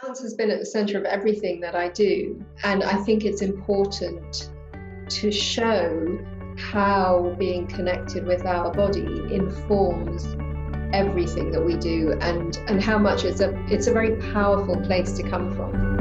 Dance has been at the center of everything that I do, and I think it's important to show how being connected with our body informs everything that we do, and how much it's a very powerful place to come from.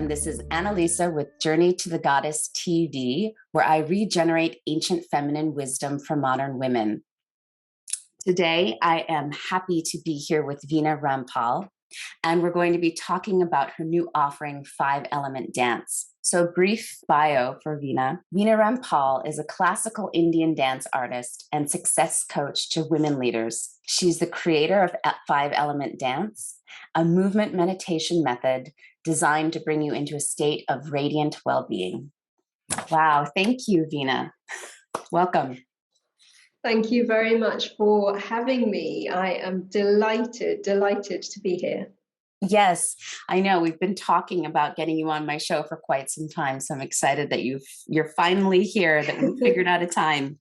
This is Annalisa with Journey to the Goddess TV, where I regenerate ancient feminine wisdom for modern women. Today, I am happy to be here with Vena Ramphal, and we're going to be talking about her new offering, 5-Element Dance. So, brief bio for Vena. Vena Ramphal is a classical Indian dance artist and success coach to women leaders. She's the creator of 5-Element Dance, a movement meditation method designed to bring you into a state of radiant well-being. Wow, thank you, Vena. Welcome. Thank you very much for having me. I am delighted to be here. Yes, I know. We've been talking about getting you on my show for quite some time, so I'm excited that you're finally here, that we figured out a time.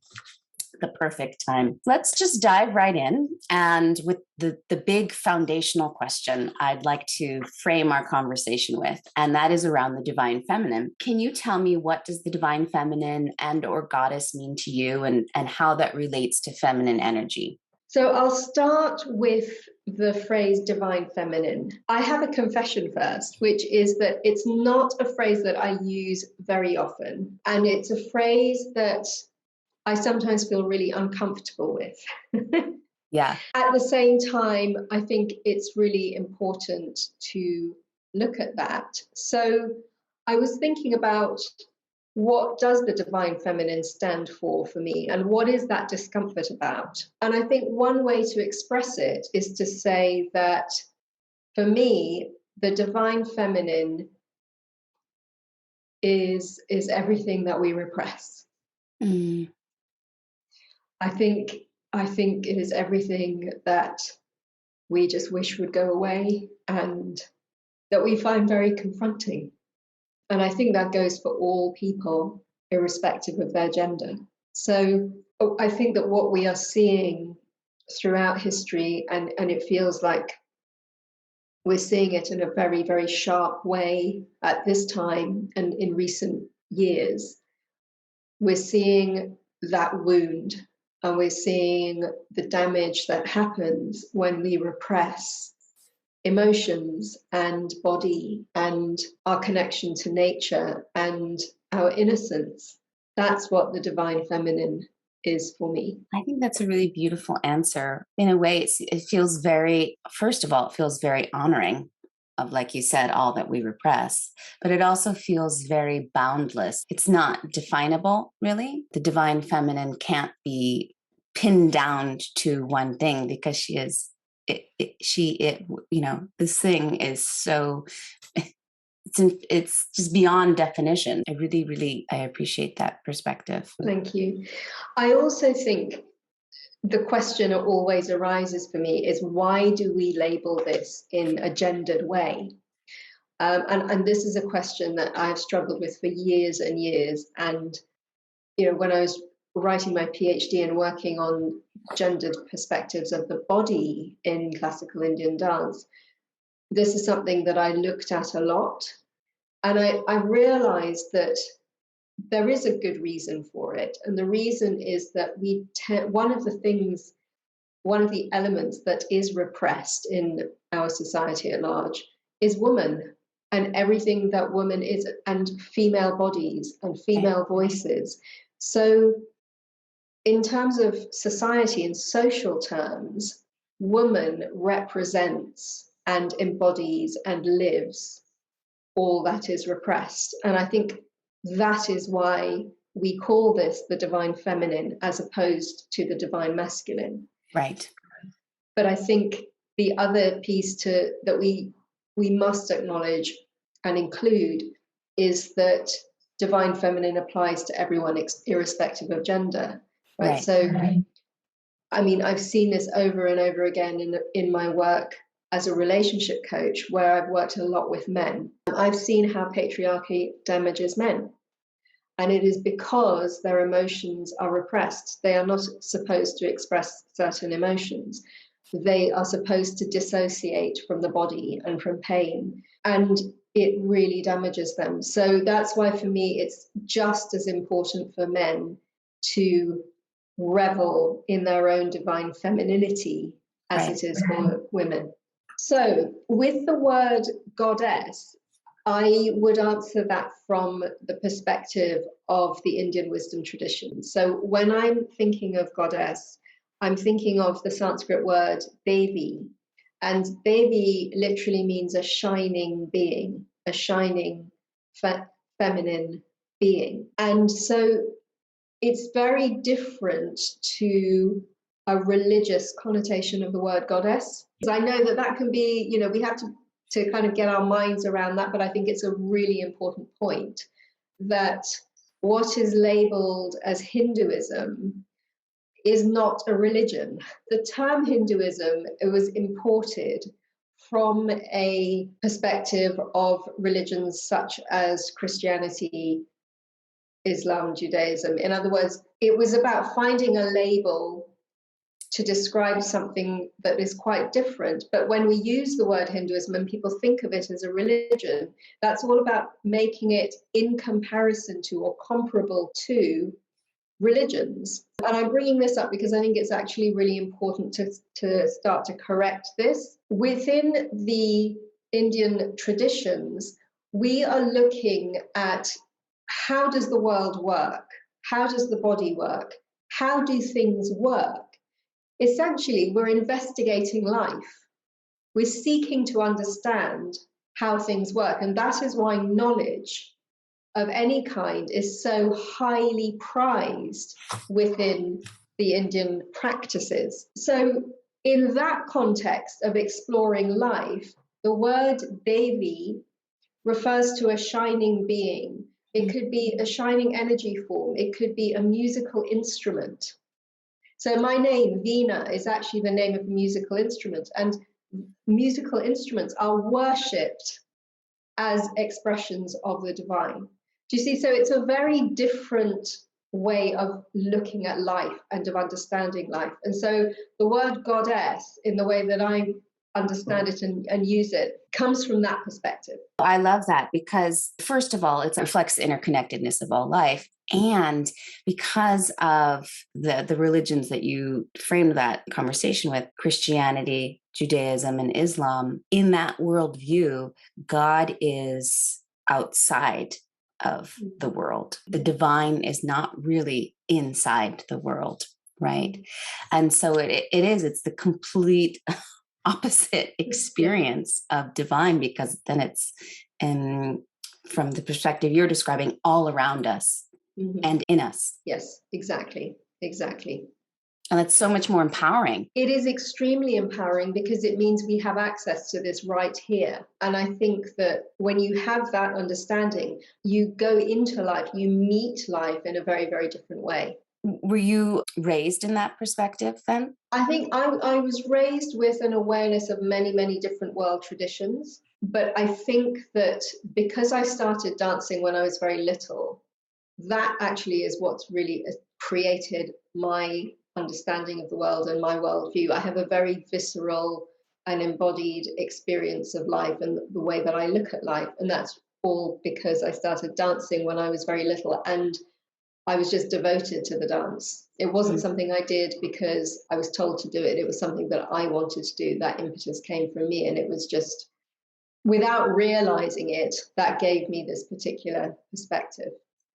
The perfect time. Let's just dive right in. And with the big foundational question I'd like to frame our conversation with, and that is around the divine feminine. Can you tell me, what does the divine feminine and or goddess mean to you, and how that relates to feminine energy? So I'll start with the phrase divine feminine. I have a confession first, which is that it's not a phrase that I use very often. And it's a phrase that I sometimes feel really uncomfortable with. Yeah. At the same time, I think it's really important to look at that. So I was thinking about, what does the divine feminine stand for me, and what is that discomfort about? And I think one way to express it is to say that for me, the divine feminine is everything that we repress. Mm. I think it is everything that we just wish would go away, and that we find very confronting. And I think that goes for all people, irrespective of their gender. So I think that what we are seeing throughout history, and it feels like we're seeing it in a very, very sharp way at this time and in recent years, we're seeing that wound. And we're seeing the damage that happens when we repress emotions and body and our connection to nature and our innocence. That's what the divine feminine is for me. I think that's a really beautiful answer. In a way, it feels very, first of all, it feels very honoring of, like you said, all that we repress, but it also feels very boundless. It's not definable, really. The divine feminine can't be pinned down to one thing, because she is, this thing is so, it's just beyond definition. I appreciate that perspective. Thank you. I also think the question that always arises for me is, why do we label this in a gendered way? And this is a question that I've struggled with for years and years. And, when I was writing my PhD and working on gendered perspectives of the body in classical Indian dance, this is something that I looked at a lot. And I realized that there is a good reason for it. And the reason is that one of the elements that is repressed in our society at large is woman, and everything that woman is, and female bodies and female voices. So in terms of society and social terms, woman represents and embodies and lives all that is repressed. And I think that is why we call this the divine feminine as opposed to the divine masculine. Right. But I think the other piece that we must acknowledge and include is that divine feminine applies to everyone, irrespective of gender. Right. So, I mean, I've seen this over and over again in my work as a relationship coach, where I've worked a lot with men. I've seen how patriarchy damages men. And it is because their emotions are repressed. They are not supposed to express certain emotions. They are supposed to dissociate from the body and from pain. And it really damages them. So that's why, for me, it's just as important for men to revel in their own divine femininity as it is for women. So with the word goddess, I would answer that from the perspective of the Indian wisdom tradition. So when I'm thinking of goddess, I'm thinking of the Sanskrit word Devi. And Devi literally means a shining being, a shining feminine being. And so it's very different to a religious connotation of the word goddess. I know that that can be, you know, we have to kind of get our minds around that, but I think it's a really important point that what is labeled as Hinduism is not a religion. The term Hinduism, it was imported from a perspective of religions such as Christianity, Islam, Judaism. In other words, it was about finding a label to describe something that is quite different. But when we use the word Hinduism and people think of it as a religion, that's all about making it in comparison to or comparable to religions. And I'm bringing this up because I think it's actually really important to start to correct this. Within the Indian traditions, we are looking at how does the world work? How does the body work? How do things work? Essentially, we're investigating life. We're seeking to understand how things work. And that is why knowledge of any kind is so highly prized within the Indian practices. So in that context of exploring life, the word Devi refers to a shining being. It could be a shining energy form. It could be a musical instrument. So my name, Vena, is actually the name of a musical instrument, and musical instruments are worshipped as expressions of the divine. Do you see? So it's a very different way of looking at life and of understanding life. And so the word goddess, in the way that I understand it and use it, comes from that perspective. I love that because, first of all, it reflects the interconnectedness of all life. And because of the religions that you framed that conversation with, Christianity, Judaism, and Islam, in that worldview, God is outside of the world. The divine is not really inside the world, right? And so it's the complete opposite experience of divine, because then it's from the perspective you're describing, all around us and in us. Yes, exactly. And that's so much more empowering. It is extremely empowering because it means we have access to this right here. And I think that when you have that understanding, you go into life, you meet life in a very, very different way. Were you raised in that perspective then? I think I was raised with an awareness of many, many different world traditions. But I think that because I started dancing when I was very little, that actually is what's really created my understanding of the world and my worldview. I have a very visceral and embodied experience of life and the way that I look at life. And that's all because I started dancing when I was very little. And I was just devoted to the dance. It wasn't something I did because I was told to do it. It was something that I wanted to do. That impetus came from me. And it was just, without realizing it, that gave me this particular perspective.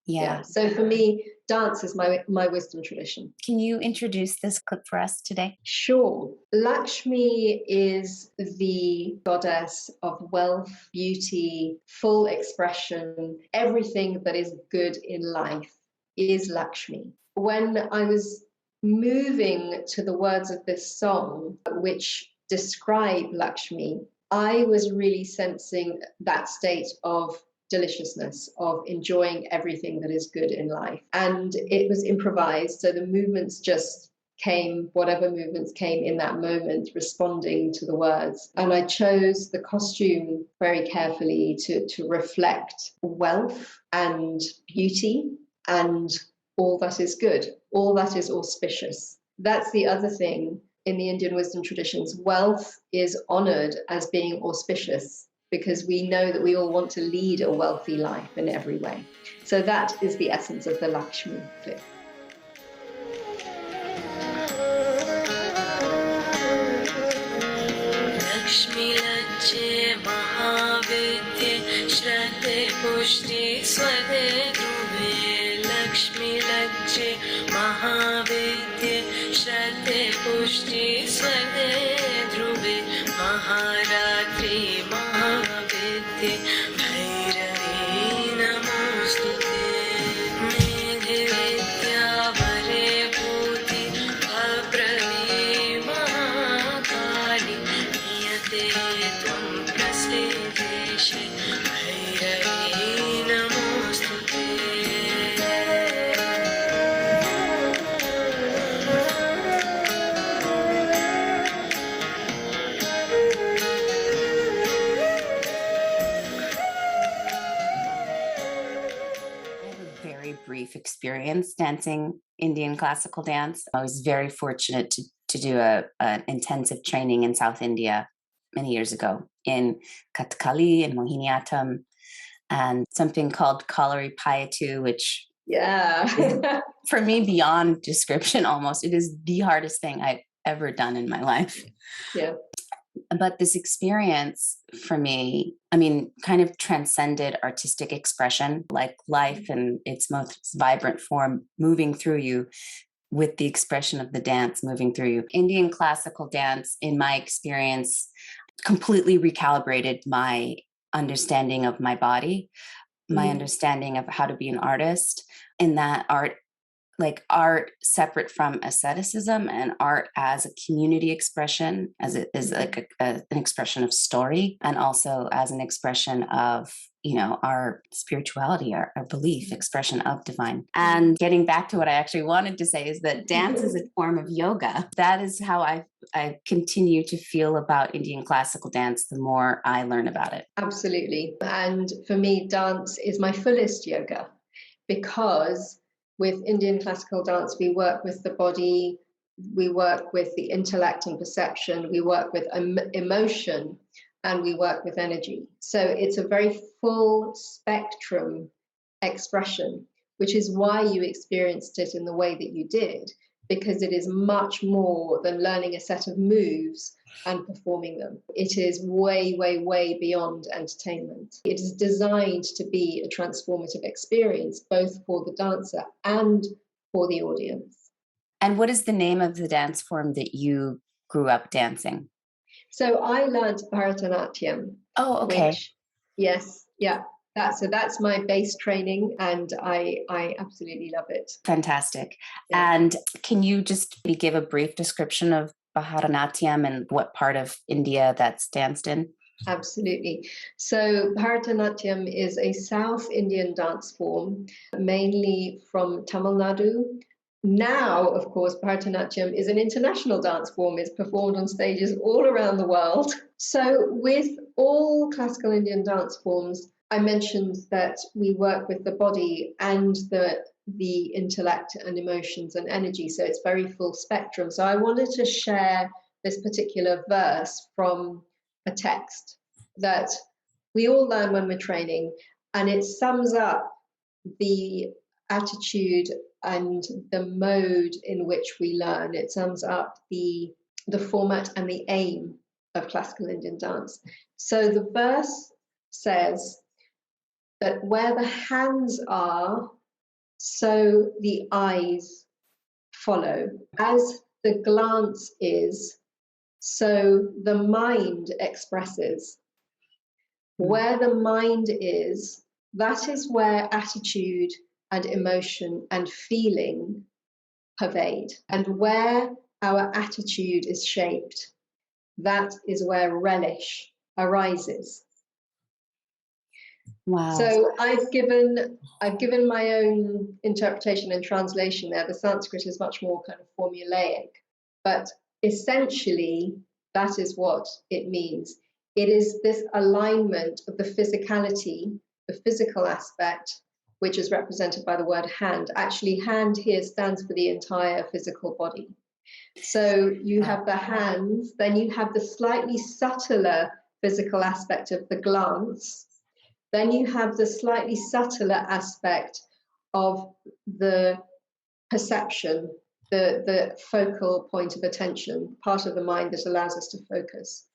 Yeah. So for me, dance is my wisdom tradition. Can you introduce this clip for us today? Sure. Lakshmi is the goddess of wealth, beauty, full expression. Everything that is good in life is Lakshmi. When I was moving to the words of this song, which describe Lakshmi, I was really sensing that state of deliciousness, of enjoying everything that is good in life. And it was improvised, so the movements just came, whatever movements came in that moment, responding to the words. And I chose the costume very carefully to reflect wealth and beauty and all that is good, all that is auspicious. That's the other thing in the Indian wisdom traditions. Wealth is honored as being auspicious because we know that we all want to lead a wealthy life in every way. So that is the essence of the Lakshmi clip. Lakshmi Lajje Mahavidye Shraddhe Pushti Swade Dhruve Lakshmi Lajje Mahavidye Shraddhe Pushti Swade Dhruve Maharatri Mahavidye Bhairavi Namostute Medhe Vidya Vare Bhuti Abhravi Mahakali Niyate Tvam Prasideshe Bhairavi Namostute. Very brief experience dancing Indian classical dance. I was very fortunate to do an intensive training in South India many years ago in Kathakali and Mohiniyattam and something called Kalari Payatu, which is, for me, beyond description almost. It is the hardest thing I've ever done in my life. Yeah. But this experience for me, I mean, kind of transcended artistic expression, like life in its most vibrant form moving through you with the expression of the dance moving through you. Indian classical dance, in my experience, completely recalibrated my understanding of my body, my understanding of how to be an artist, in that art separate from asceticism and art as a community expression, as it is like an expression of story, and also as an expression of, our spirituality, our belief, expression of divine. And getting back to what I actually wanted to say is that dance is a form of yoga. That is how I continue to feel about Indian classical dance the more I learn about it. Absolutely. And for me, dance is my fullest yoga, because with Indian classical dance, we work with the body, we work with the intellect and perception, we work with emotion, and we work with energy. So it's a very full spectrum expression, which is why you experienced it in the way that you did, because it is much more than learning a set of moves and performing them. It is way, way, way beyond entertainment. It is designed to be a transformative experience, both for the dancer and for the audience. And what is the name of the dance form that you grew up dancing? So I learned Bharatanatyam. Oh, okay. That's my base training, and I absolutely love it. Fantastic. Yeah. And can you just give a brief description of Bharatanatyam and what part of India that's danced in? Absolutely. So Bharatanatyam is a South Indian dance form, mainly from Tamil Nadu. Now, of course, Bharatanatyam is an international dance form. It's performed on stages all around the world. So with all classical Indian dance forms, I mentioned that we work with the body and the intellect and emotions and energy. So it's very full spectrum. So I wanted to share this particular verse from a text that we all learn when we're training, and it sums up the attitude and the mode in which we learn. It sums up the format and the aim of classical Indian dance. So the verse says that where the hands are, so the eyes follow. As the glance is, so the mind expresses. Where the mind is, that is where attitude and emotion and feeling pervade. And where our attitude is shaped, that is where relish arises. Wow. So I've given my own interpretation and translation there. The Sanskrit is much more kind of formulaic, but essentially that is what it means. It is this alignment of the physicality, the physical aspect, which is represented by the word hand. Actually, hand here stands for the entire physical body. So you have the hands, then you have the slightly subtler physical aspect of the glance, then you have the slightly subtler aspect of the perception, the focal point of attention, part of the mind that allows us to focus.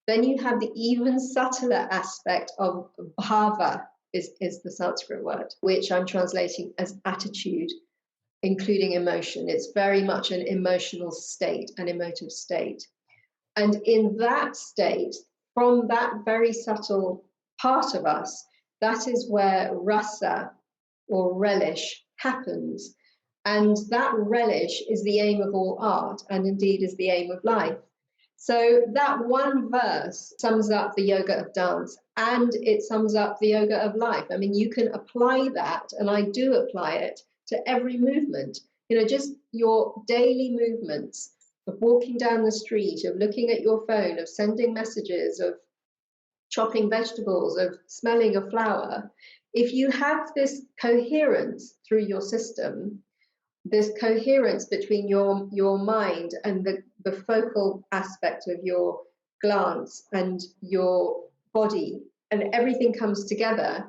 Then you have the even subtler aspect of bhava, is the Sanskrit word, which I'm translating as attitude, including emotion. It's very much an emotional state, an emotive state. And in that state, from that very subtle part of us, that is where rasa or relish happens. And that relish is the aim of all art, and indeed is the aim of life. So that one verse sums up the yoga of dance, and it sums up the yoga of life. I mean, you can apply that, and I do apply it to every movement. You know, just your daily movements of walking down the street, of looking at your phone, of sending messages, of chopping vegetables, of smelling a flower. If you have this coherence through your system, this coherence between your mind and the focal aspect of your glance and your body, and everything comes together,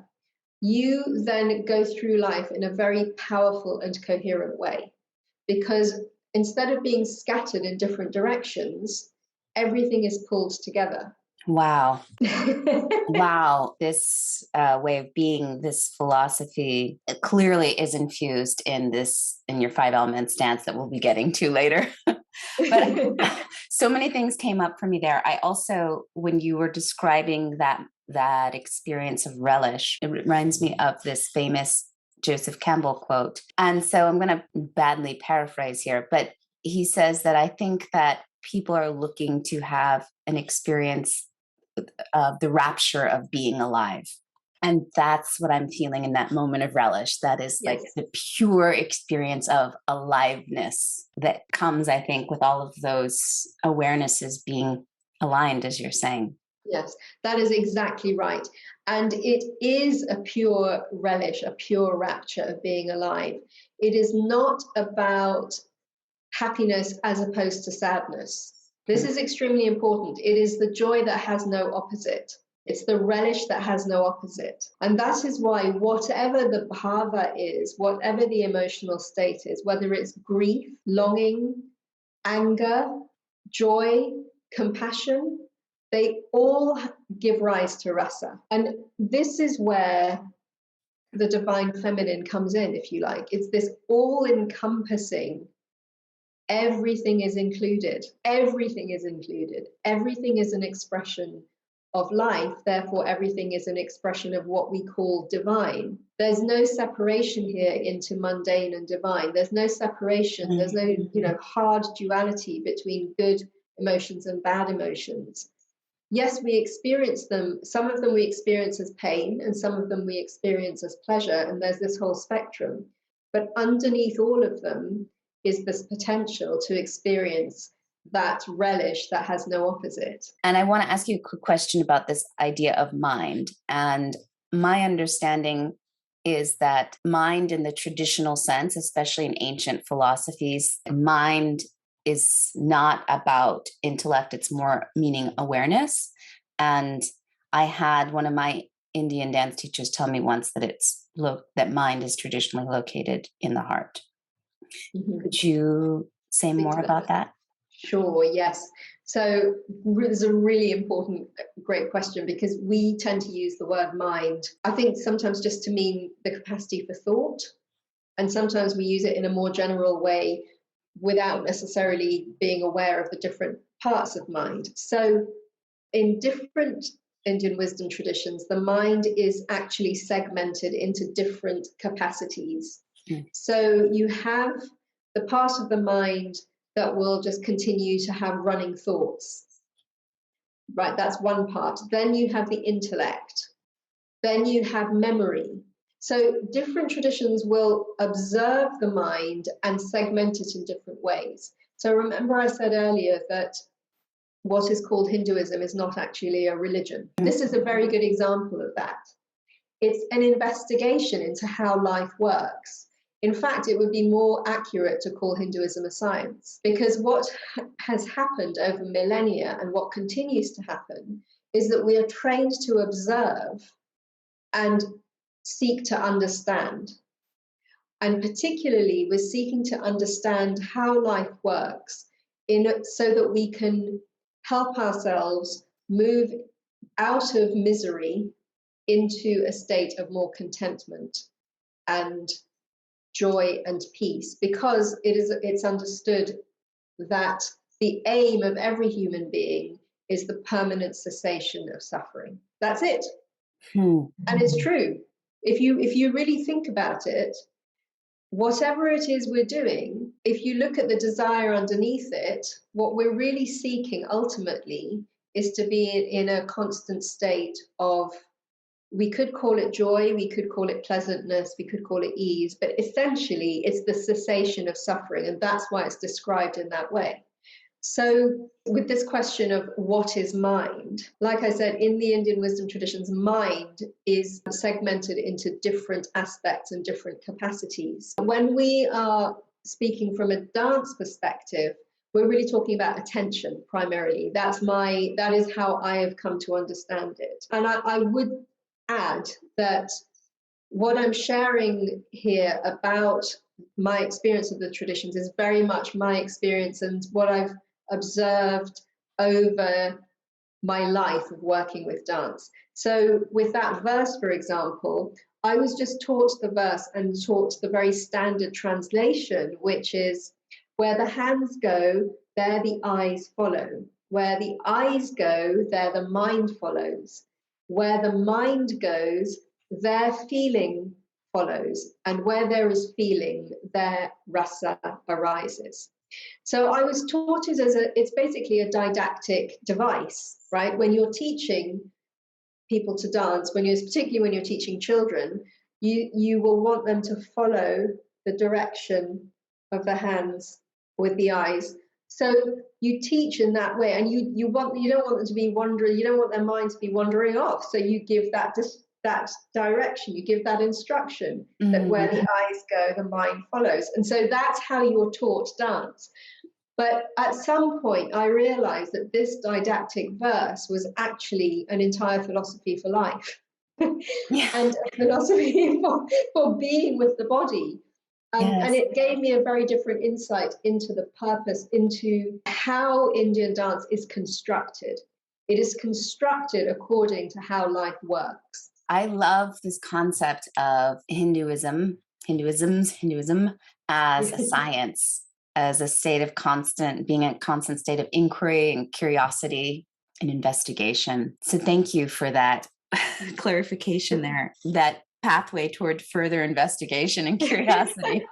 you then go through life in a very powerful and coherent way. Because instead of being scattered in different directions, everything is pulled together. Wow. Wow. This way of being, this philosophy clearly is infused in your 5 elements dance that we'll be getting to later. But so many things came up for me there. I also, when you were describing that experience of relish, it reminds me of this famous Joseph Campbell quote. And so I'm going to badly paraphrase here, but he says that I think that people are looking to have an experience of the rapture of being alive. And that's what I'm feeling in that moment of relish. That is like the pure experience of aliveness that comes, I think, with all of those awarenesses being aligned, as you're saying. Yes, that is exactly right. And it is a pure relish, a pure rapture of being alive. It is not about happiness as opposed to sadness. This is extremely important. It is the joy that has no opposite. It's the relish that has no opposite. And that is why whatever the bhava is, whatever the emotional state is, whether it's grief, longing, anger, joy, compassion, they all give rise to rasa. And this is where the divine feminine comes in, if you like. It's this all-encompassing, everything is included. Everything is included. Everything is an expression of life. Therefore, everything is an expression of what we call divine. There's no separation here into mundane and divine. There's no separation. There's no, hard duality between good emotions and bad emotions. Yes, we experience them. Some of them we experience as pain, and some of them we experience as pleasure. And there's this whole spectrum. But underneath all of them is this potential to experience that relish that has no opposite. And I want to ask you a quick question about this idea of mind. And my understanding is that mind in the traditional sense, especially in ancient philosophies, mind is not about intellect, it's more meaning awareness. And I had one of my Indian dance teachers tell me once that that mind is traditionally located in the heart. Mm-hmm. Could you say more about that? Sure, yes. So this is a really important, great question, because we tend to use the word mind, I think sometimes just to mean the capacity for thought. And sometimes we use it in a more general way without necessarily being aware of the different parts of mind. So in different Indian wisdom traditions, the mind is actually segmented into different capacities. Mm. So you have the part of the mind that will just continue to have running thoughts. Right, that's one part. Then you have the intellect. Then you have memory. So different traditions will observe the mind and segment it in different ways. So remember I said earlier that what is called Hinduism is not actually a religion. This is a very good example of that. It's an investigation into how life works. In fact, it would be more accurate to call Hinduism a science, because what has happened over millennia and what continues to happen is that we are trained to observe and seek to understand. And particularly, we're seeking to understand how life works so that we can help ourselves move out of misery into a state of more contentment and joy and peace, because it's understood that the aim of every human being is the permanent cessation of suffering. That's it. And it's true. If you really think about it, whatever it is we're doing, if you look at the desire underneath it, what we're really seeking ultimately is to be in a constant state of, we could call it joy, we could call it pleasantness, we could call it ease, but essentially it's the cessation of suffering, and that's why it's described in that way. So with this question of what is mind, like I said, in the Indian wisdom traditions, mind is segmented into different aspects and different capacities. When we are speaking from a dance perspective, we're really talking about attention primarily. That is how I have come to understand it. And I would add that what I'm sharing here about my experience of the traditions is very much my experience and what I've observed over my life of working with dance. So with that verse, for example, I was just taught the verse and taught the very standard translation, which is, where the hands go, there the eyes follow. Where the eyes go, there the mind follows. Where the mind goes, there feeling follows. And where there is feeling, there rasa arises. So I was taught it as it's basically a didactic device, right? When you're teaching people to dance, particularly when you're teaching children, you will want them to follow the direction of the hands with the eyes. So you teach in that way, and you don't want them to be wandering, you don't want their mind to be wandering off. So you give that direction, you give that instruction, that where the eyes go, the mind follows. And so that's how you're taught dance. But at some point, I realized that this didactic verse was actually an entire philosophy for life. And a philosophy for being with the body. And it gave me a very different insight into the purpose, into how Indian dance is constructed. It is constructed according to how life works. I love this concept of Hinduism as a science, as a state of being a constant state of inquiry and curiosity and investigation. So thank you for that clarification there, that pathway toward further investigation and curiosity.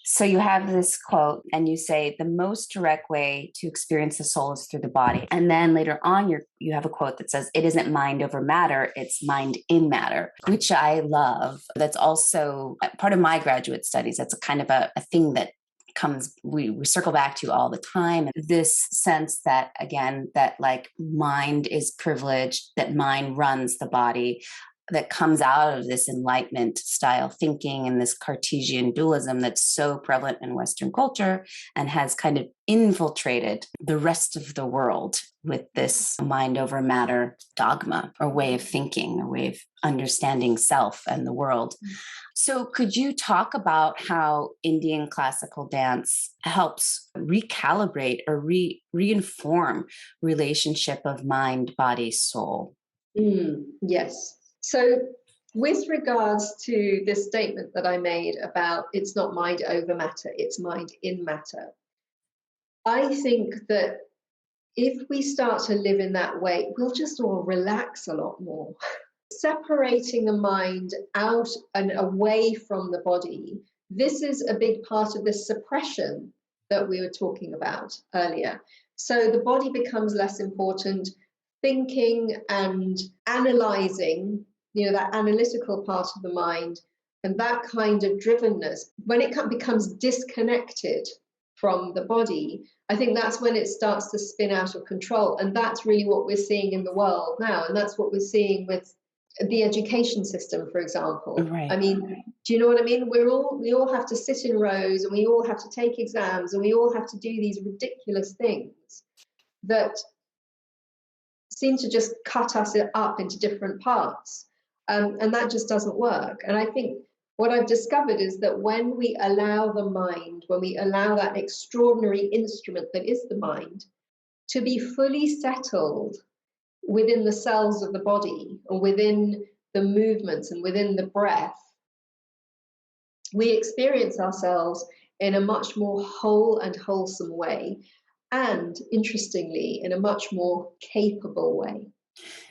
So you have this quote and you say, the most direct way to experience the soul is through the body. And then later on, you have a quote that says, it isn't mind over matter, it's mind in matter, which I love. That's also part of my graduate studies. That's a kind of a thing that we circle back to all the time. And this sense that, again, that like mind is privileged, that mind runs the body, that comes out of this Enlightenment style thinking and this Cartesian dualism that's so prevalent in Western culture and has kind of infiltrated the rest of the world with this mind over matter dogma or way of thinking, a way of understanding self and the world. So could you talk about how Indian classical dance helps recalibrate or reinform relationship of mind, body, soul? Yes. So with regards to this statement that I made about it's not mind over matter, it's mind in matter, I think that if we start to live in that way, we'll just all relax a lot more. Separating the mind out and away from the body, this is a big part of this suppression that we were talking about earlier. So the body becomes less important. Thinking and analyzing, that analytical part of the mind and that kind of drivenness, when it becomes disconnected from the body, I think that's when it starts to spin out of control. And that's really what we're seeing in the world now. And that's what we're seeing with the education system, for example. Right. I mean, do you know what I mean? We all have to sit in rows, and we all have to take exams, and we all have to do these ridiculous things that seem to just cut us up into different parts. And that just doesn't work. And I think what I've discovered is that when we allow the mind, when we allow that extraordinary instrument that is the mind to be fully settled within the cells of the body, or within the movements and within the breath, we experience ourselves in a much more whole and wholesome way, and interestingly, in a much more capable way.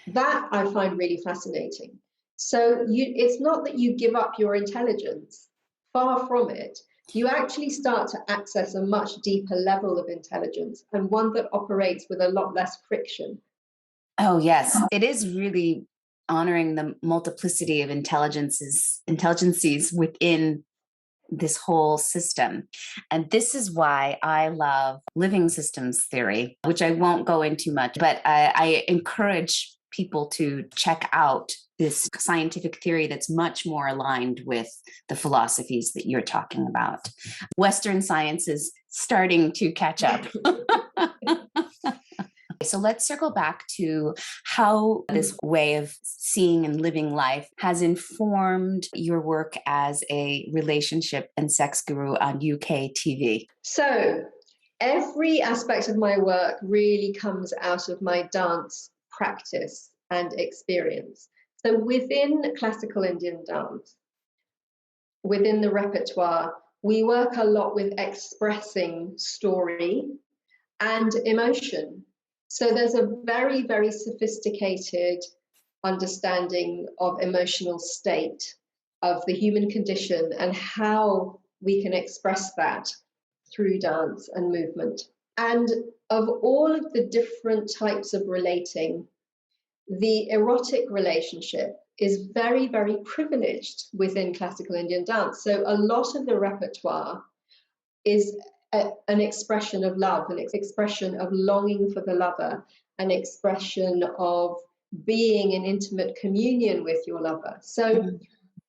That I find really fascinating. So it's not that you give up your intelligence, far from it. You actually start to access a much deeper level of intelligence, and one that operates with a lot less friction. Oh, yes. It is really honoring the multiplicity of intelligences within this whole system. And this is why I love living systems theory, which I won't go into much, but I encourage people to check out this scientific theory that's much more aligned with the philosophies that you're talking about. Western science is starting to catch up. So let's circle back to how this way of seeing and living life has informed your work as a relationship and sex guru on UK TV. So every aspect of my work really comes out of my dance practice and experience. So within classical Indian dance, within the repertoire, we work a lot with expressing story and emotion. So there's a very, very sophisticated understanding of emotional state, of the human condition, and how we can express that through dance and movement. And of all of the different types of relating, the erotic relationship is very, very privileged within classical Indian dance. So a lot of the repertoire is an expression of love, an expression of longing for the lover, an expression of being in intimate communion with your lover. So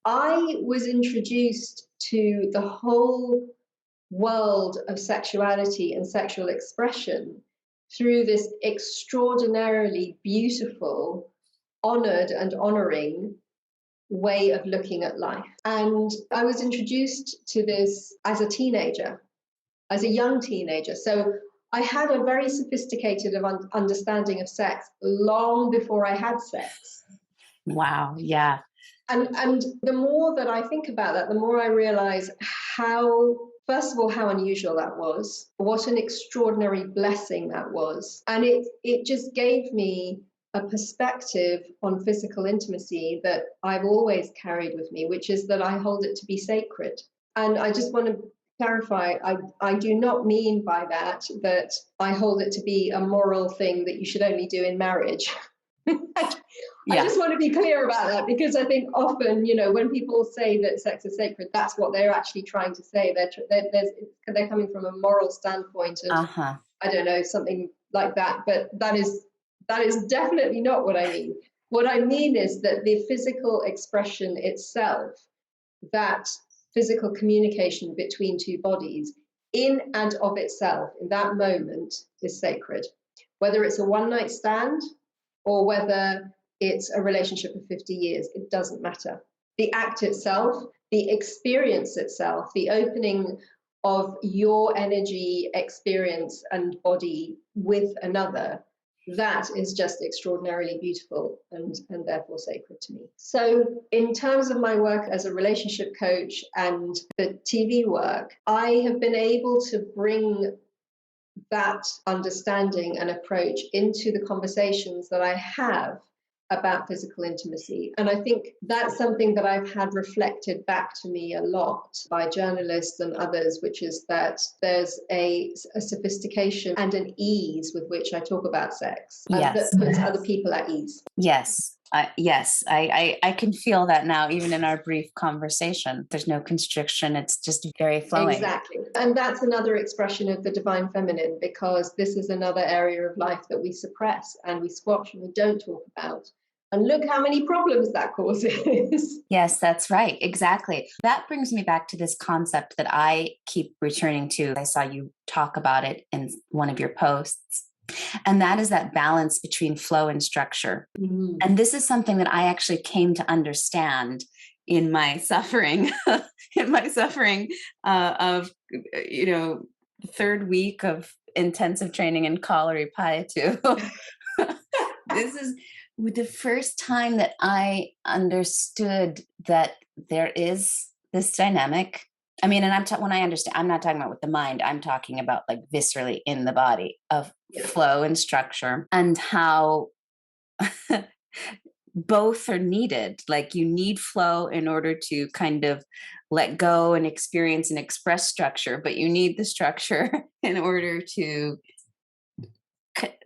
I was introduced to the whole world of sexuality and sexual expression through this extraordinarily beautiful, honored and honoring way of looking at life. And I was introduced to this as a teenager, as a young teenager. So I had a very sophisticated understanding of sex long before I had sex. Wow, yeah. And the more that I think about that, the more I realize how, first of all, how unusual that was, what an extraordinary blessing that was. And it just gave me a perspective on physical intimacy that I've always carried with me, which is that I hold it to be sacred. And I just want to clarify, I do not mean by that I hold it to be a moral thing that you should only do in marriage. I just want to be clear about that, because I think often, when people say that sex is sacred, that's what they're actually trying to say. They're coming from a moral standpoint of, I don't know, something like that. But that is definitely not what I mean. What I mean is that the physical expression itself, that physical communication between two bodies, in and of itself, in that moment, is sacred. Whether it's a one-night stand or whether it's a relationship of 50 years, it doesn't matter. The act itself, the experience itself, the opening of your energy, experience, and body with another, that is just extraordinarily beautiful and therefore sacred to me. So in terms of my work as a relationship coach and the TV work, I have been able to bring that understanding and approach into the conversations that I have about physical intimacy. And I think that's something that I've had reflected back to me a lot by journalists and others, which is that there's a sophistication and an ease with which I talk about sex that puts other people at ease. Yes. I can feel that now, even in our brief conversation. There's no constriction. It's just very flowing. Exactly. And that's another expression of the divine feminine, because this is another area of life that we suppress and we squash and we don't talk about. And look how many problems that causes. Yes, that's right. Exactly. That brings me back to this concept that I keep returning to. I saw you talk about it in one of your posts. And that is that balance between flow and structure. Mm. And this is something that I actually came to understand in my suffering, of, third week of intensive training in Kalari Payatu. This is the first time that I understood that there is this dynamic. I mean, and when I understand, I'm not talking about with the mind, I'm talking about like viscerally in the body of flow and structure, and how both are needed. Like you need flow in order to kind of let go and experience and express structure, but you need the structure in order to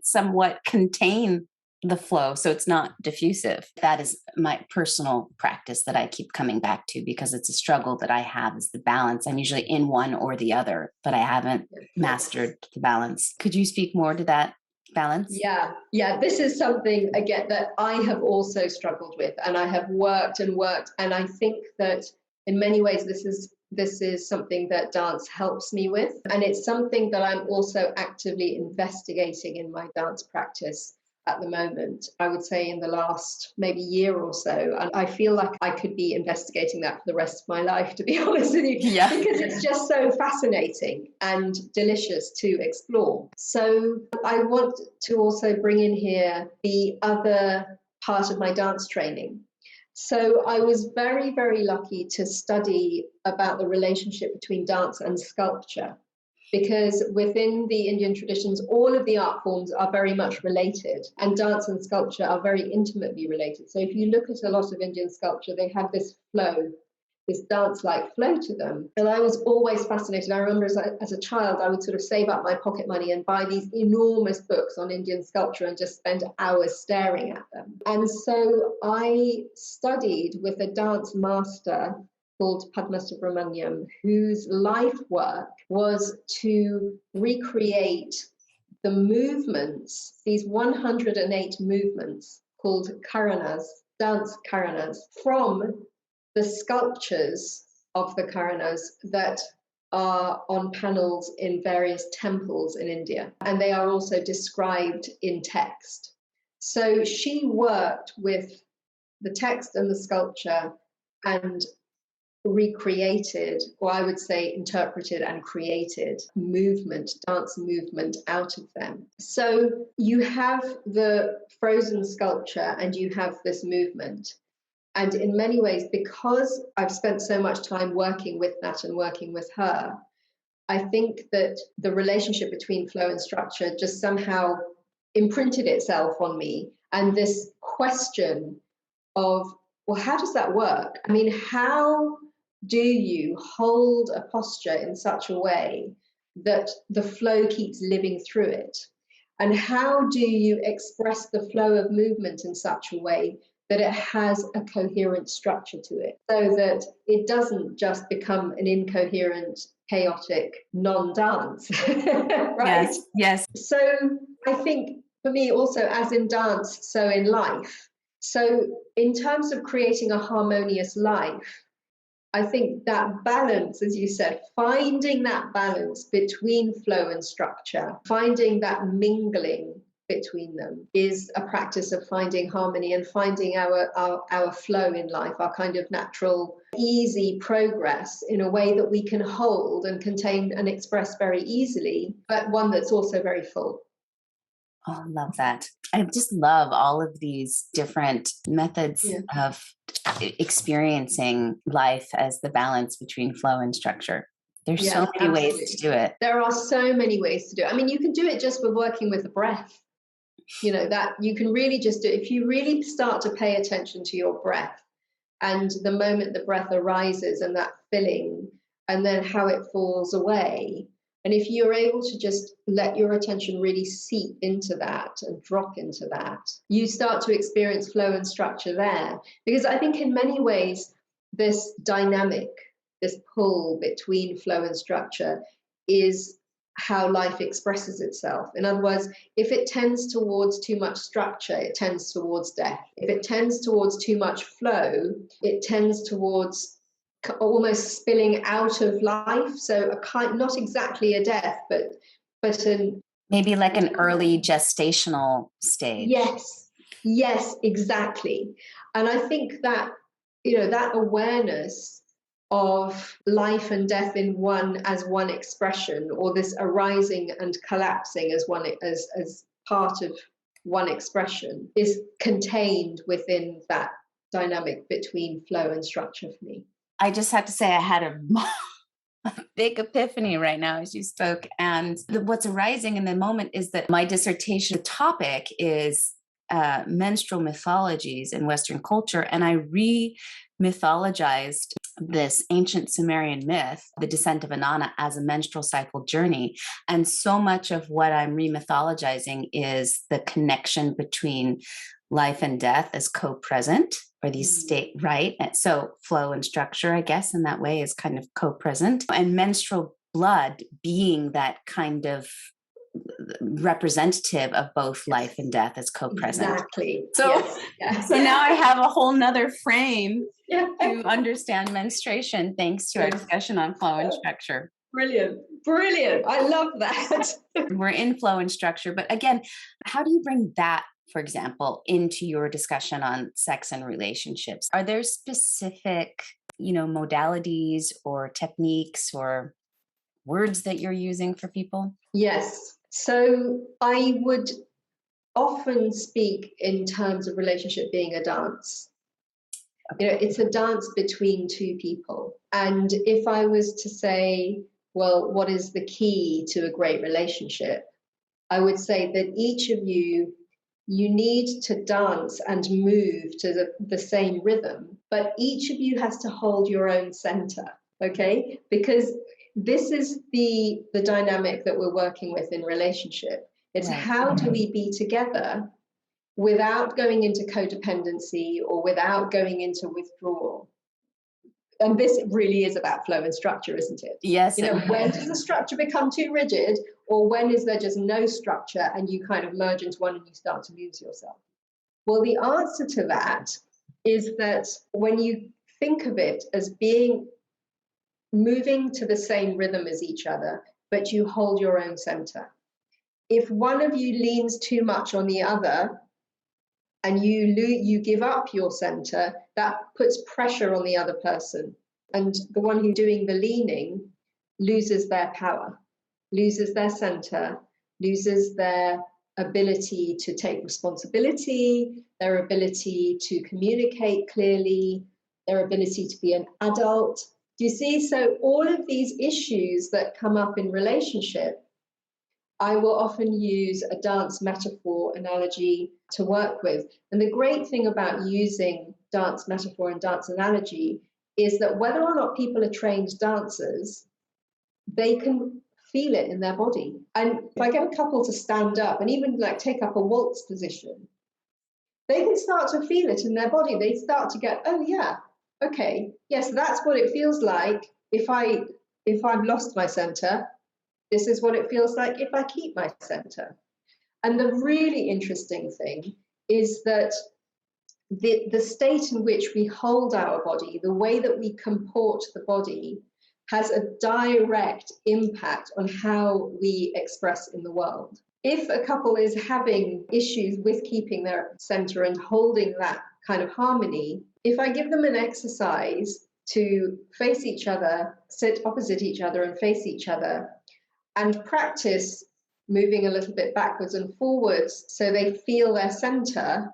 somewhat contain the flow so it's not diffusive. That is my personal practice that I keep coming back to, because it's a struggle that I have, is the balance. I'm usually in one or the other, but I haven't mastered the balance. Could you speak more to that balance? Yeah, this is something again that I have also struggled with, and I have worked, and I think that in many ways this is something that dance helps me with, and it's something that I'm also actively investigating in my dance practice at the moment. I would say in the last maybe year or so, and I feel like I could be investigating that for the rest of my life, to be honest with you, because it's just so fascinating and delicious to explore. So I want to also bring in here the other part of my dance training. So I was very, very lucky to study about the relationship between dance and sculpture, because within the Indian traditions, all of the art forms are very much related, and dance and sculpture are very intimately related. So if you look at a lot of Indian sculpture, they have this flow, this dance-like flow to them. And I was always fascinated. I remember as a child, I would sort of save up my pocket money and buy these enormous books on Indian sculpture and just spend hours staring at them. And so I studied with a dance master called Padma Subramaniam, whose life work was to recreate the movements, these 108 movements called karanas, dance karanas, from the sculptures of the karanas that are on panels in various temples in India, and they are also described in text. So she worked with the text and the sculpture and recreated, or I would say interpreted and created movement, dance movement out of them. So you have the frozen sculpture and you have this movement. And in many ways, because I've spent so much time working with that and working with her, I think that the relationship between flow and structure just somehow imprinted itself on me. And this question of, well, how does that work? I mean, how do you hold a posture in such a way that the flow keeps living through it? And how do you express the flow of movement in such a way that it has a coherent structure to it, so that it doesn't just become an incoherent, chaotic non-dance, right? Yes. So I think for me also, as in dance, so in life. So in terms of creating a harmonious life, I think that balance, as you said, finding that balance between flow and structure, finding that mingling between them, is a practice of finding harmony and finding our flow in life, our kind of natural, easy progress in a way that we can hold and contain and express very easily, but one that's also very full. Oh, I love that. I just love all of these different methods of experiencing life as the balance between flow and structure. There's so many ways to do it. There are so many ways to do it. I mean, you can do it just with working with the breath. You know, that you can really just do, if you really start to pay attention to your breath and the moment the breath arises and that filling and then how it falls away. And if you're able to just let your attention really seep into that and drop into that, you start to experience flow and structure there. Because I think in many ways, this dynamic, this pull between flow and structure is how life expresses itself. In other words, if it tends towards too much structure, it tends towards death. If it tends towards too much flow, it tends towards almost spilling out of life. So a kind, not exactly a death, but an maybe like an early gestational stage. Yes, exactly. And I think that, that awareness of life and death in one as one expression, or this arising and collapsing as one as part of one expression, is contained within that dynamic between flow and structure for me. I just have to say I had a big epiphany right now as you spoke. And what's arising in the moment is that my dissertation topic is menstrual mythologies in Western culture. And I re-mythologized this ancient Sumerian myth, the descent of Inanna, as a menstrual cycle journey. And so much of what I'm re-mythologizing is the connection between life and death as co-present, or these state, right? And so flow and structure, I guess, in that way is kind of co-present. And menstrual blood being that kind of representative of both life and death as co-present. Exactly. So, so now I have a whole nother frame to understand menstruation, thanks to our discussion on flow and structure. Brilliant. I love that. We're in flow and structure, but again, how do you bring that, for example, into your discussion on sex and relationships? Are there specific, modalities or techniques or words that you're using for people? Yes. So I would often speak in terms of relationship being a dance. It's a dance between two people. And if I was to say, well, what is the key to a great relationship? I would say that each of you need to dance and move to the same rhythm, but each of you has to hold your own center, okay? Because this is the dynamic that we're working with in relationship. It's how do we be together without going into codependency or without going into withdrawal? And this really is about flow and structure, isn't it? Yes. When does the structure become too rigid, or when is there just no structure and you kind of merge into one and you start to lose yourself? Well, the answer to that is that when you think of it as moving to the same rhythm as each other, but you hold your own center. If one of you leans too much on the other and you give up your center, that puts pressure on the other person. And the one who's doing the leaning loses their power, loses their center, loses their ability to take responsibility, their ability to communicate clearly, their ability to be an adult. Do you see? So all of these issues that come up in relationship, I will often use a dance metaphor analogy to work with. And the great thing about using dance metaphor and dance analogy is that whether or not people are trained dancers, they can feel it in their body. And if I get a couple to stand up and even like take up a waltz position, they can start to feel it in their body. They start to get, oh yeah, okay, yes, that's what it feels like if I've lost my center. This is what it feels like if I keep my center. And the really interesting thing is that the state in which we hold our body, the way that we comport the body, has a direct impact on how we express in the world. If a couple is having issues with keeping their center and holding that kind of harmony, if I give them an exercise to face each other, sit opposite each other and face each other, and practice moving a little bit backwards and forwards so they feel their center,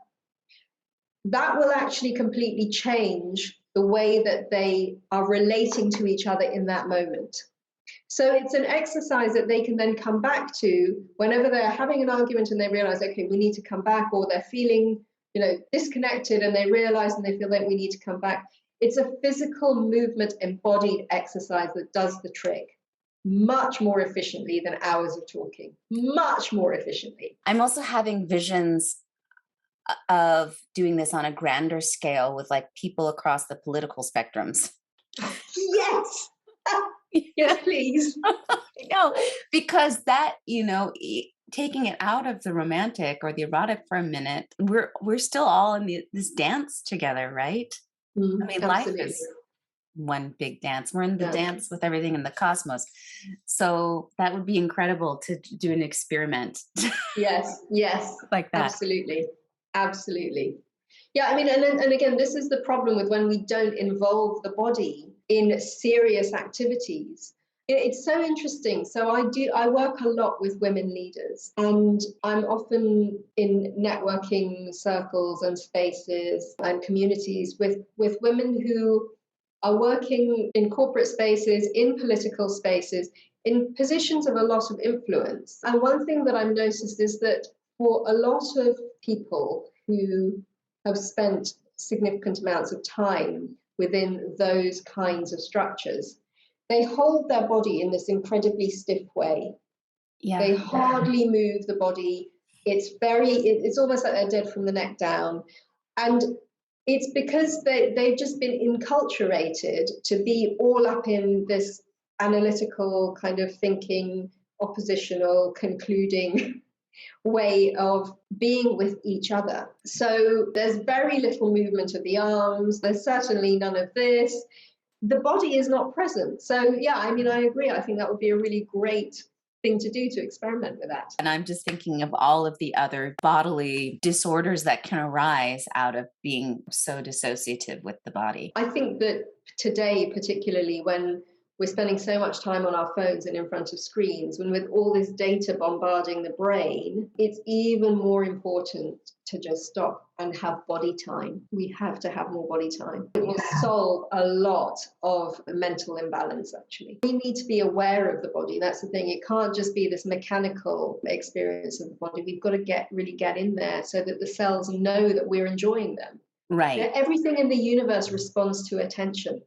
that will actually completely change the way that they are relating to each other in that moment. So it's an exercise that they can then come back to whenever they're having an argument and they realize, okay, we need to come back, or they're feeling, disconnected and they realize and they feel that we need to come back. It's a physical movement embodied exercise that does the trick much more efficiently than hours of talking, much more efficiently. I'm also having visions of doing this on a grander scale with like people across the political spectrums. Yes. Yes, please. go. Because that, taking it out of the romantic or the erotic for a minute, we're still all in this dance together, right? I mean, life Absolutely. is one big dance. We're in the Yeah. dance with everything in the cosmos. So that would be incredible to do an experiment. Yes, like that. Absolutely. Yeah, I mean, and again, this is the problem with when we don't involve the body in serious activities. It's so interesting. So I work a lot with women leaders, and I'm often in networking circles and spaces and communities with women who are working in corporate spaces, in political spaces, in positions of a lot of influence. And one thing that I've noticed is that for a lot of people who have spent significant amounts of time within those kinds of structures, they hold their body in this incredibly stiff way. Yeah. They hardly move the body. It's almost like they're dead from the neck down. And it's because they've just been enculturated to be all up in this analytical kind of thinking, oppositional, concluding way of being with each other. So there's very little movement of the arms. There's certainly none of this. The body is not present. So yeah, I mean, I agree. I think that would be a really great thing to do, to experiment with that. And I'm just thinking of all of the other bodily disorders that can arise out of being so dissociative with the body. I think that today, particularly when we're spending so much time on our phones and in front of screens, when with all this data bombarding the brain, it's even more important to just stop and have body time. We have to have more body time. It will solve a lot of mental imbalance, actually. We need to be aware of the body. That's the thing. It can't just be this mechanical experience of the body. We've got to really get in there so that the cells know that we're enjoying them. Right. Everything in the universe responds to attention.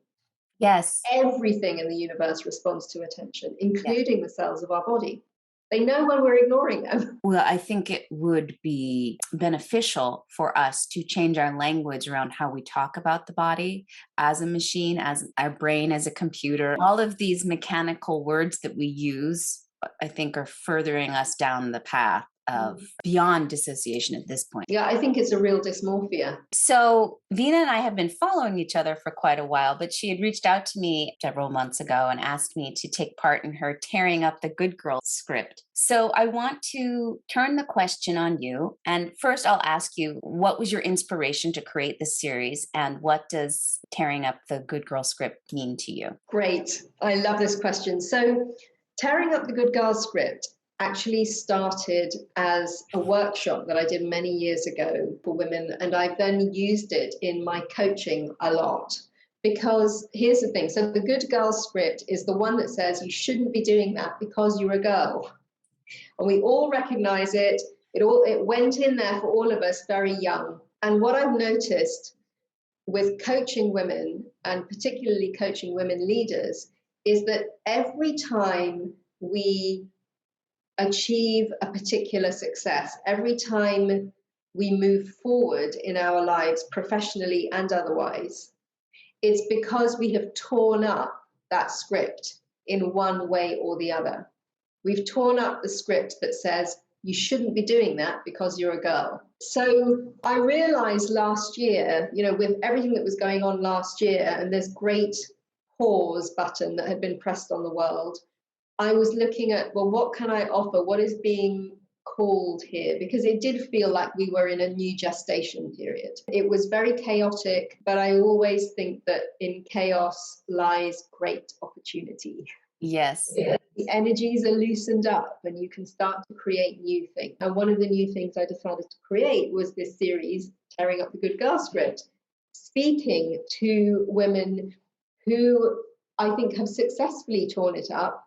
Yes. Everything in the universe responds to attention, including the cells of our body. They know when we're ignoring them. Well, I think it would be beneficial for us to change our language around how we talk about the body as a machine, as our brain, as a computer. All of these mechanical words that we use, I think, are furthering us down the path of beyond dissociation at this point. Yeah, I think it's a real dysmorphia. So Vena and I have been following each other for quite a while, but she had reached out to me several months ago and asked me to take part in her Tearing Up the Good Girl script. So I want to turn the question on you. And first I'll ask you, what was your inspiration to create this series, and what does Tearing Up the Good Girl script mean to you? Great. I love this question. So Tearing Up the Good Girl script actually started as a workshop that I did many years ago for women, and I've then used it in my coaching a lot. Because here's the thing, so the Good Girl script is the one that says you shouldn't be doing that because you're a girl. And we all recognize it. It went in there for all of us very young. And what I've noticed with coaching women, and particularly coaching women leaders, is that every time we achieve a particular success, every time we move forward in our lives, professionally and otherwise, it's because we have torn up that script in one way or the other. We've torn up the script that says you shouldn't be doing that because you're a girl. So I realized last year, with everything that was going on last year, and this great pause button that had been pressed on the world, I was looking at, well, what can I offer? What is being called here? Because it did feel like we were in a new gestation period. It was very chaotic, but I always think that in chaos lies great opportunity. Yes. The energies are loosened up and you can start to create new things. And one of the new things I decided to create was this series, Tearing Up the Good Girl script, speaking to women who I think have successfully torn it up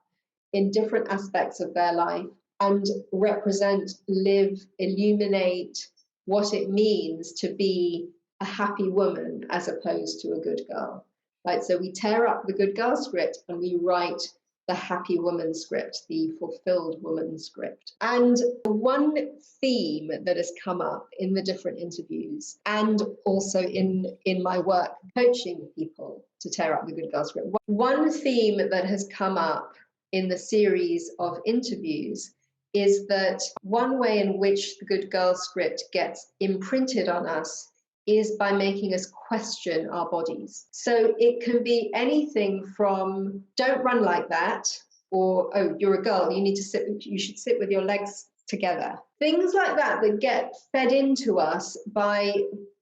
in different aspects of their life and represent, live, illuminate what it means to be a happy woman as opposed to a good girl. Right? So we tear up the Good Girl script and we write the happy woman script, the fulfilled woman script. And one theme that has come up in the different interviews and also in my work coaching people to tear up the Good Girl script, one theme that has come up in the series of interviews is that one way in which the Good Girl script gets imprinted on us is by making us question our bodies. So it can be anything from don't run like that, or oh, you're a girl, you should sit with your legs together. Things like that that get fed into us by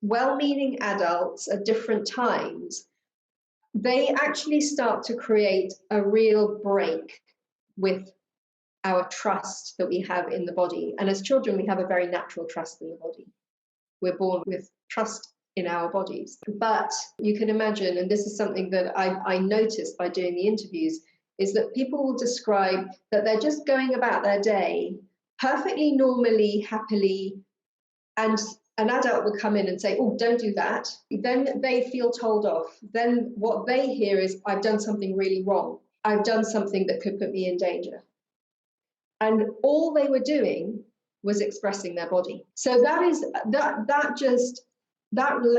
well-meaning adults at different times, they actually start to create a real break with our trust that we have in the body. And as children, we have a very natural trust in the body. We're born with trust in our bodies. But you can imagine, and this is something that I noticed by doing the interviews, is that people will describe that they're just going about their day perfectly normally, happily, and an adult would come in and say, oh, don't do that. Then they feel told off. Then what they hear is, I've done something really wrong. I've done something that could put me in danger. And all they were doing was expressing their body. So that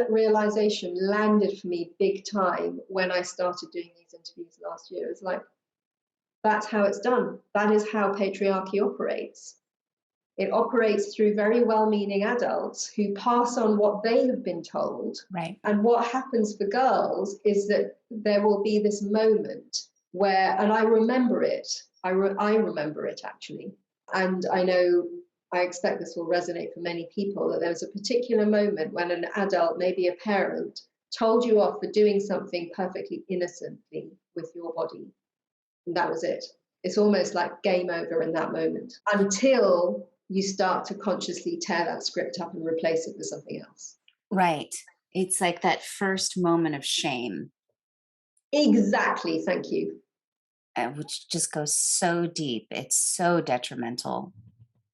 realization landed for me big time when I started doing these interviews last year. It's like, that's how it's done. That is how patriarchy operates. It operates through very well-meaning adults who pass on what they have been told. Right. And what happens for girls is that there will be this moment where, and I remember it, I remember it actually. And I expect this will resonate for many people, that there was a particular moment when an adult, maybe a parent, told you off for doing something perfectly innocently with your body. And that was it. It's almost like game over in that moment, until you start to consciously tear that script up and replace it with something else. Right. It's like that first moment of shame. Exactly. Thank you. Which just goes so deep. It's so detrimental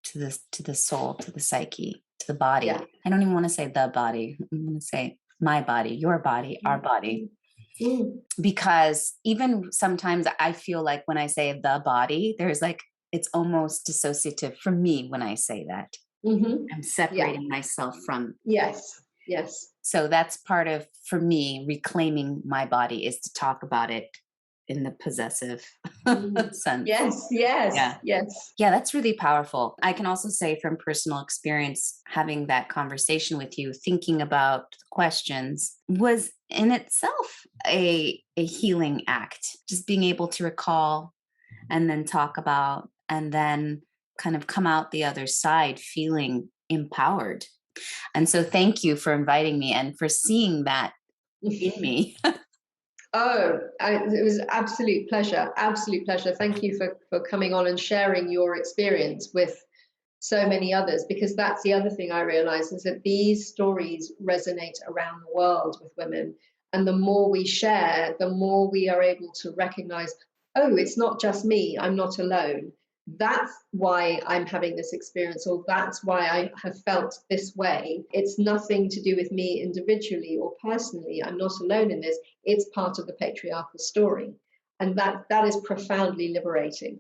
to the soul, to the psyche, to the body. Yeah. I don't even want to say the body. I'm going to say my body, your body, our body. Mm. Because even sometimes I feel like when I say the body, there's like, it's almost dissociative for me when I say that. Mm-hmm. I'm separating myself from. Yes. So that's part of, for me, reclaiming my body, is to talk about it in the possessive sense. Yes. Yeah, that's really powerful. I can also say from personal experience, having that conversation with you, thinking about the questions was in itself a healing act. Just being able to recall and then talk about, and then kind of come out the other side feeling empowered. And so thank you for inviting me and for seeing that in me. It was absolute pleasure. Thank you for coming on and sharing your experience with so many others, because that's the other thing I realize, is that these stories resonate around the world with women. And the more we share, the more we are able to recognize, oh, it's not just me, I'm not alone. That's why I'm having this experience, or that's why I have felt this way. It's nothing to do with me individually or personally. I'm not alone in this. It's part of the patriarchal story. And that is profoundly liberating.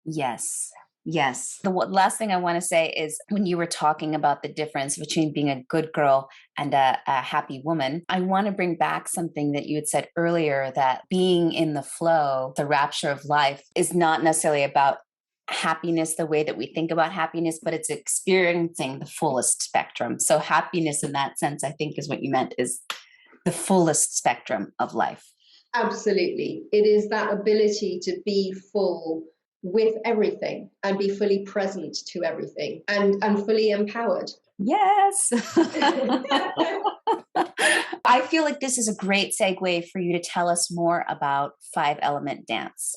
Yes. The last thing I want to say is, when you were talking about the difference between being a good girl and a happy woman, I want to bring back something that you had said earlier, that being in the flow, the rapture of life, is not necessarily about happiness the way that we think about happiness, but it's experiencing the fullest spectrum. So happiness in that sense, I think, is what you meant, is the fullest spectrum of life. Absolutely. It is that ability to be full with everything and be fully present to everything and fully empowered. Yes. I feel like this is a great segue for you to tell us more about 5-element dance.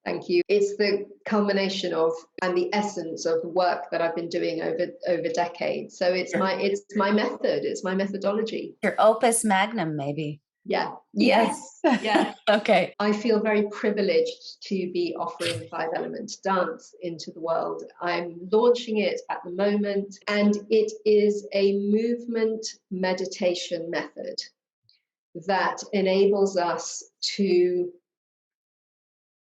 Thank you. It's the culmination of and the essence of the work that I've been doing over decades. So it's my method. It's my methodology. Your opus magnum, maybe. Yeah. Yes. Yeah. Okay. I feel very privileged to be offering 5-element dance into the world. I'm launching it at the moment, and it is a movement meditation method that enables us to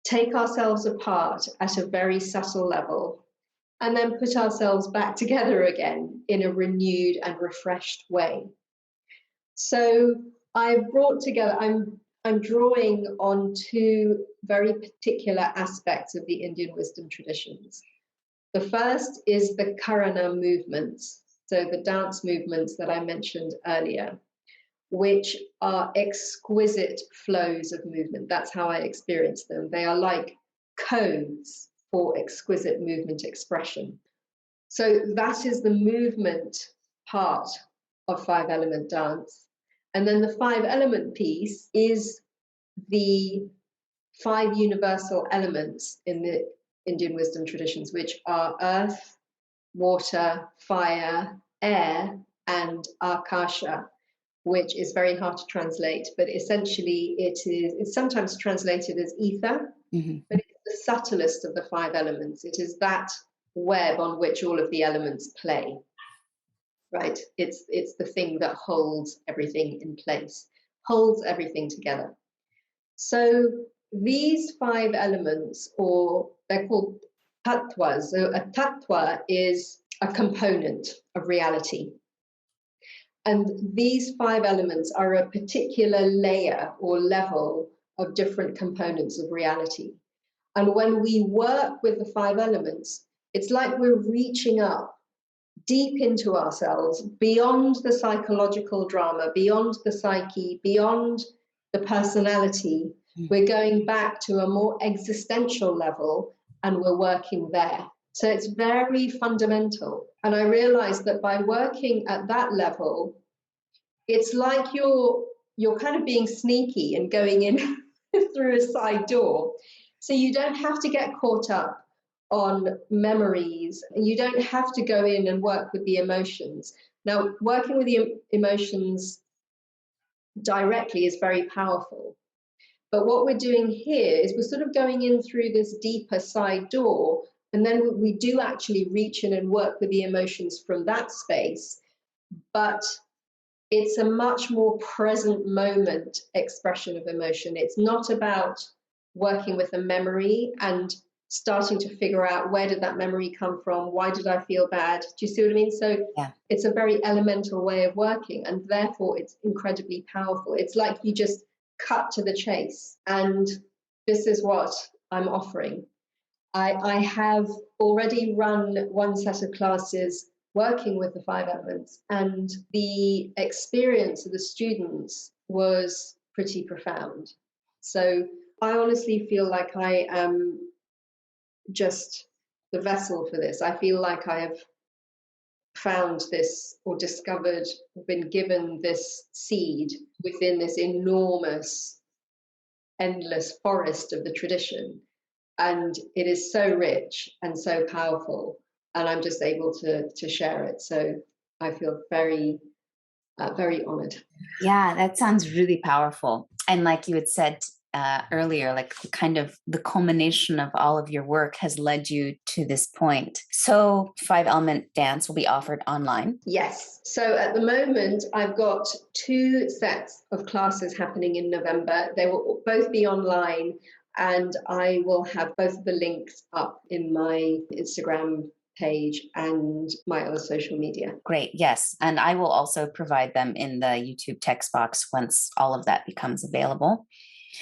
take ourselves apart at a very subtle level and then put ourselves back together again in a renewed and refreshed way. So I've brought together, I'm drawing on two very particular aspects of the Indian wisdom traditions. The first is the Karana movements, so the dance movements that I mentioned earlier, which are exquisite flows of movement. That's how I experience them. They are like codes for exquisite movement expression. So that is the movement part of five element dance. And then the five element piece is the five universal elements in the Indian wisdom traditions, which are earth, water, fire, air, and akasha, which is very hard to translate, but essentially it's sometimes translated as ether, but it's the subtlest of the five elements. It is that web on which all of the elements play, right? It's the thing that holds everything in place, holds everything together. So these five elements, or they're called tattvas. So a tattva is a component of reality. And these five elements are a particular layer or level of different components of reality. And when we work with the five elements, it's like we're reaching up deep into ourselves, beyond the psychological drama, beyond the psyche, beyond the personality. We're going back to a more existential level, and we're working there. So it's very fundamental. And I realized that by working at that level, it's like you're kind of being sneaky and going in through a side door. So you don't have to get caught up on memories. You don't have to go in and work with the emotions. Now, working with the emotions directly is very powerful. But what we're doing here is we're sort of going in through this deeper side door, and then we do actually reach in and work with the emotions from that space. But it's a much more present moment expression of emotion. It's not about working with a memory and starting to figure out, where did that memory come from? Why did I feel bad? Do you see what I mean? So yeah, it's a very elemental way of working, and therefore it's incredibly powerful. It's like you just cut to the chase, and this is what I'm offering. I have already run one set of classes working with the five elements, and the experience of the students was pretty profound. So I honestly feel like I am just the vessel for this. I feel like I have found this, or discovered, or been given this seed within this enormous, endless forest of the tradition. And it is so rich and so powerful, and I'm just able to share it. So I feel very, very honored. Yeah, that sounds really powerful. And like you had said earlier, like kind of the culmination of all of your work has led you to this point. So five element dance will be offered online. Yes. So at the moment, I've got two sets of classes happening in November. They will both be online, and I will have both of the links up in my Instagram page and my other social media. Great. Yes. And I will also provide them in the YouTube text box once all of that becomes available.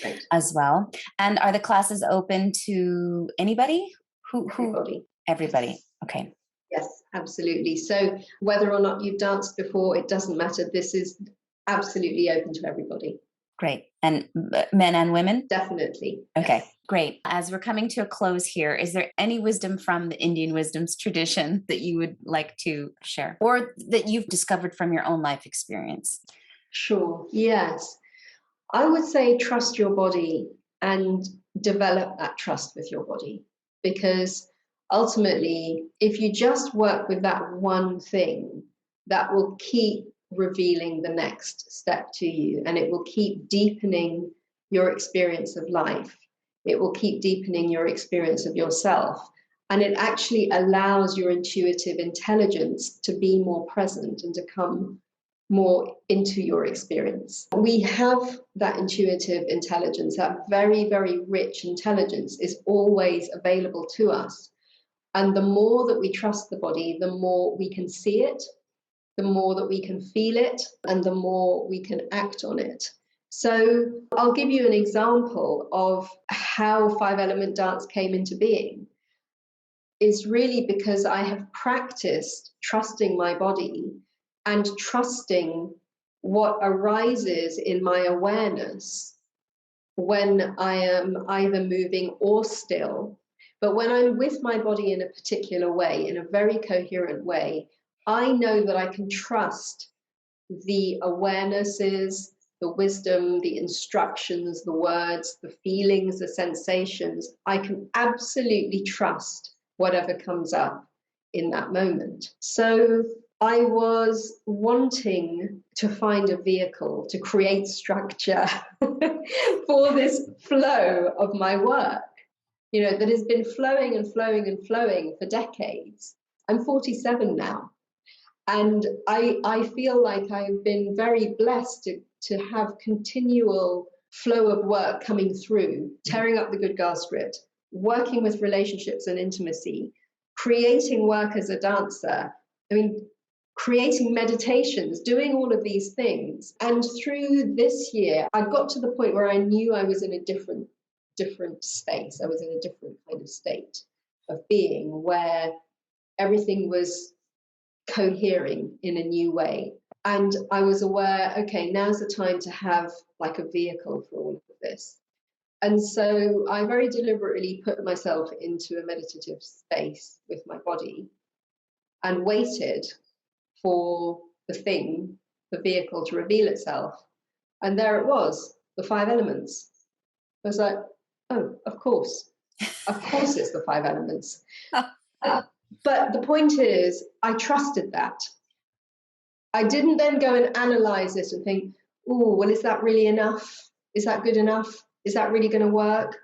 Great. As well. And are the classes open to anybody? Everybody. Everybody. Okay. Yes, absolutely. So whether or not you've danced before, it doesn't matter. This is absolutely open to everybody. Great. And men and women? Definitely. Okay, yes. Great. As we're coming to a close here, is there any wisdom from the Indian wisdom's tradition that you would like to share, or that you've discovered from your own life experience? Sure. Yes. I would say trust your body and develop that trust with your body, because ultimately, if you just work with that one thing, that will keep revealing the next step to you, and it will keep deepening your experience of life. It will keep deepening your experience of yourself, and it actually allows your intuitive intelligence to be more present and to come more into your experience. We have that intuitive intelligence, that very, very rich intelligence is always available to us. And the more that we trust the body, the more we can see it, the more that we can feel it, and the more we can act on it. So I'll give you an example of how five element dance came into being. It's really because I have practiced trusting my body and trusting what arises in my awareness when I am either moving or still. But when I'm with my body in a particular way, in a very coherent way, I know that I can trust the awarenesses, the wisdom, the instructions, the words, the feelings, the sensations. I can absolutely trust whatever comes up in that moment. So I was wanting to find a vehicle to create structure for this flow of my work, you know, that has been flowing and flowing and flowing for decades. I'm 47 now. And I feel like I've been very blessed to have continual flow of work coming through, tearing up the good girl script, working with relationships and intimacy, creating work as a dancer. I mean, creating meditations, doing all of these things. And through this year, I got to the point where I knew I was in a different space. I was in a different kind of state of being where everything was cohering in a new way. And I was aware, okay, now's the time to have like a vehicle for all of this. And so I very deliberately put myself into a meditative space with my body and waited for the vehicle to reveal itself. And there it was, the five elements. I was like, oh, of course it's the five elements. But the point is, I trusted that. I didn't then go and analyze it and think, oh, well, is that really enough? Is that good enough? Is that really going to work?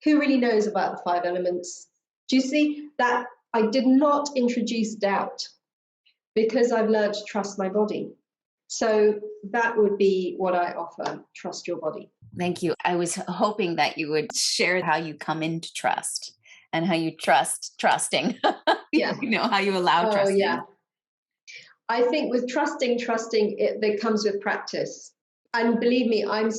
Who really knows about the five elements? Do you see that? I did not introduce doubt because I've learned to trust my body. So that would be what I offer, trust your body. Thank you. I was hoping that you would share how you come into trust and how you trust trusting. Yeah. You know, how you allow trusting. Yeah. I think with trusting, that comes with practice. And believe me, I'm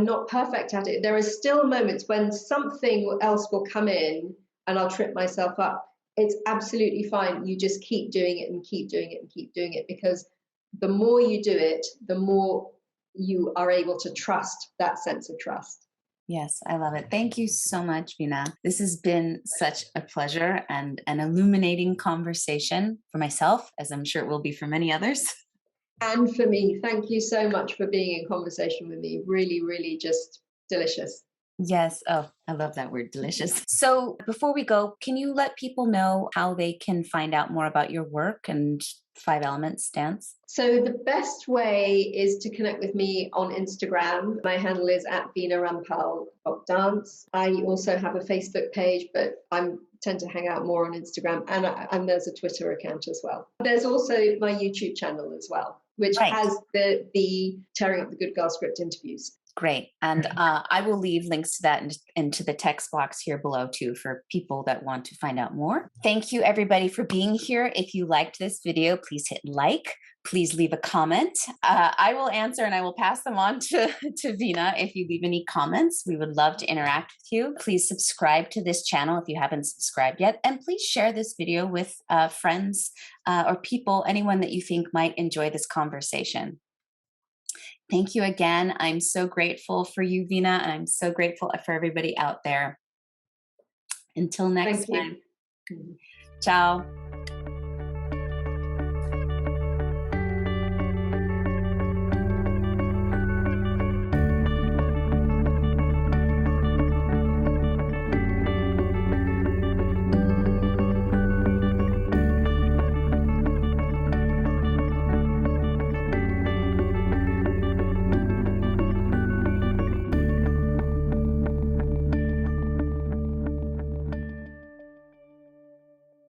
not perfect at it. There are still moments when something else will come in and I'll trip myself up. It's absolutely fine. You just keep doing it and keep doing it and keep doing it, because the more you do it, the more you are able to trust that sense of trust. Yes, I love it. Thank you so much, Vena. This has been such a pleasure and an illuminating conversation for myself, as I'm sure it will be for many others. And for me, thank you so much for being in conversation with me. Really, really just delicious. Yes. Oh, I love that word, delicious. So before we go, can you let people know how they can find out more about your work and Five Elements dance? So the best way is to connect with me on Instagram. My handle is @VenaRamphal.dance. I also have a Facebook page, but I tend to hang out more on Instagram, and there's a Twitter account as well. There's also my YouTube channel as well, which has the Tearing Up the Good Girl script interviews. Great. And I will leave links to that into the text box here below too, for people that want to find out more. Thank you everybody for being here. If you liked this video, please hit like, please leave a comment. I will answer and I will pass them on to Vena if you leave any comments. We would love to interact with you. Please subscribe to this channel if you haven't subscribed yet. And please share this video with friends or people, anyone that you think might enjoy this conversation. Thank you again. I'm so grateful for you, Vena, and I'm so grateful for everybody out there. Until next time. Ciao.